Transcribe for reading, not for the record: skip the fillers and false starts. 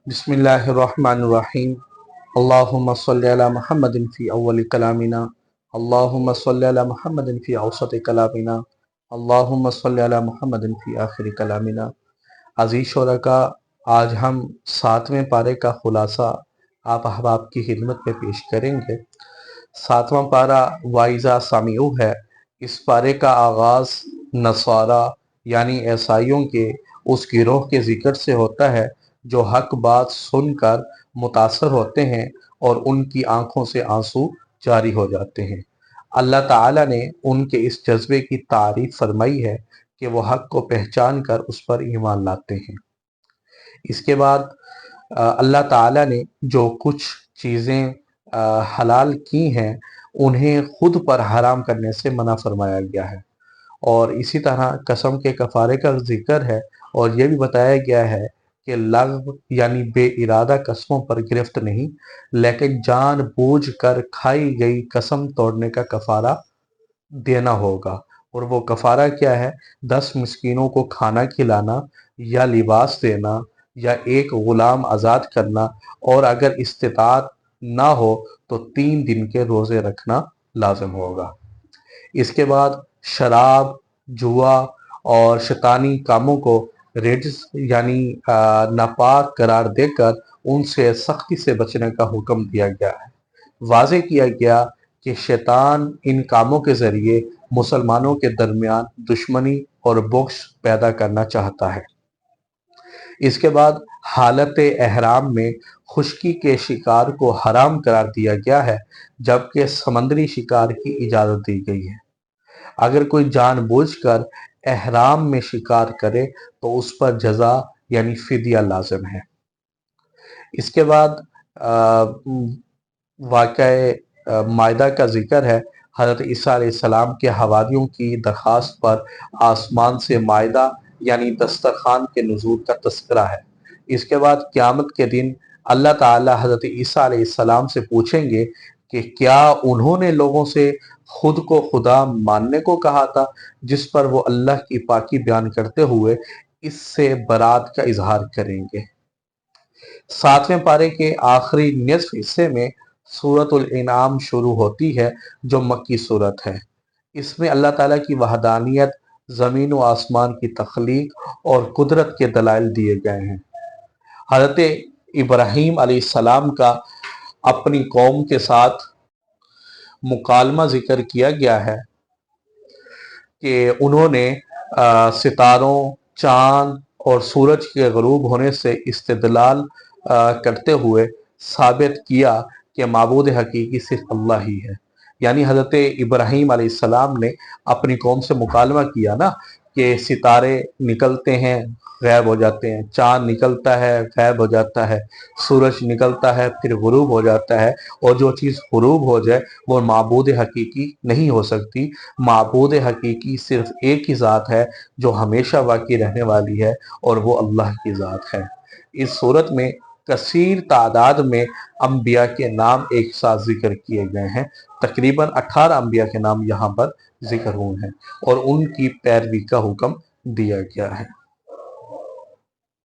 बिस्मिल्लाहिर्रहमानिर्रहीम। अल्लाहुम्मा सल्ली अला मुहम्मदिन फ़ी अव्वल कलामिना, अल्लाहुम्मा सल्ली अला मुहम्मदिन फ़ी औसत कलामिना, अल्लाहुम्मा सल्ली अला मुहम्मदिन फ़ी आखिर कलामिना। अज़ीज़ शुरका, आज हम 7वें पारे का खुलासा आप अहबाब की खिदमत में पेश करेंगे। 7वां पारा वाइज़ा सामिऊ है। इस पारे का आगाज़ नसारा यानी ईसाइयों के उस गिरोह के ज़िक्र से होता है जो हक बात सुनकर मुतासर होते हैं और उनकी आंखों से आंसू जारी हो जाते हैं। अल्लाह ताला ने उनके इस जज्बे की तारीफ फरमाई है कि वो हक को पहचान कर उस पर ईमान लाते हैं। इसके बाद अल्लाह ताला ने जो कुछ चीज़ें हलाल की हैं उन्हें खुद पर हराम करने से मना फरमाया गया है, और इसी तरह कसम के कफ़ारे का जिक्र है और यह भी बताया गया है कि लग़्व यानी बेइरादा कसमों पर गिरफ्त नहीं, लेकिन जान बूझ कर खाई गई कसम तोड़ने का कफ़ारा देना होगा। और वो कफ़ारा क्या है? 10 मिस्कीनों को खाना खिलाना या लिबास देना या एक ग़ुलाम आज़ाद करना, और अगर इस्तिताअत ना हो तो 3 दिन के रोज़े रखना लाज़िम होगा। इसके बाद शराब, जुआ और शैतानी कामों को रिज्स यानी नापाक करार देकर उनसे सख्ती से बचने का हुक्म दिया गया है। वाज़ेह किया गया कि शैतान इन कामों के ज़रिए मुसलमानों के दरमियान दुश्मनी और बुग़्ज़ पैदा करना चाहता है। इसके बाद हालत एहराम में खुश्की के शिकार को हराम करार दिया गया है, जबकि समंदरी शिकार की इजाज़त दी गई है। अगर कोई जानबूझकर एहराम में शिकार करे तो उस पर जज़ा यानी फिदिया लाज़िम है। इसके बाद वाक़या मायदा का जिक्र है। हज़रत ईसा अलैहिस्सलाम के हवारियों की दरख्वास्त पर आसमान से मायदा यानी दस्तरखान के नुज़ूल का तज़किरा है। इसके बाद क़यामत के दिन अल्लाह ताला हज़रत ईसा अलैहिस्सलाम से पूछेंगे कि क्या उन्होंने लोगों से खुद को खुदा मानने को कहा था, जिस पर वो अल्लाह की पाकी बयान करते हुए इससे बरात का इजहार करेंगे। 7वें पारे के आखिरी निसफ हिस्से में सूरतुल इनाम शुरू होती है, जो मक्की सूरत है। इसमें अल्लाह ताला की वहदानियत, ज़मीन व आसमान की तख्लीक और कुदरत के दलाइल दिए गए हैं। हज़रत इब्राहीम अलैहिस्सलाम का अपनी कौम के साथ मुकालमा जिक्र किया गया है कि उन्होंने सितारों, चाँद और सूरज के ग़ुरूब होने से इस्तिदलाल करते हुए साबित किया कि माबूद हकीकी सिर्फ अल्लाह ही है। यानी हज़रत इब्राहीम अलैहिस्सलाम ने अपनी कौम से मुकालमा किया ना कि सितारे निकलते हैं, ग़ायब हो जाते हैं, चाँद निकलता है, ग़ायब हो जाता है, सूरज निकलता है, फिर ग़ुरूब हो जाता है, और जो चीज़ ग़ुरूब हो जाए वो माबूद हकीकी नहीं हो सकती। माबूद हकीकी सिर्फ एक ही ज़ात है जो हमेशा बाकी रहने वाली है, और वो अल्लाह की ज़ात है। इस सूरत में कसीर तादाद में अम्बिया के नाम एक साथ जिक्र किए गए हैं। तकरीबन 18 अम्बिया के नाम यहाँ पर जिक्र हुए हैं और उनकी पैरवी का हुक्म दिया गया है।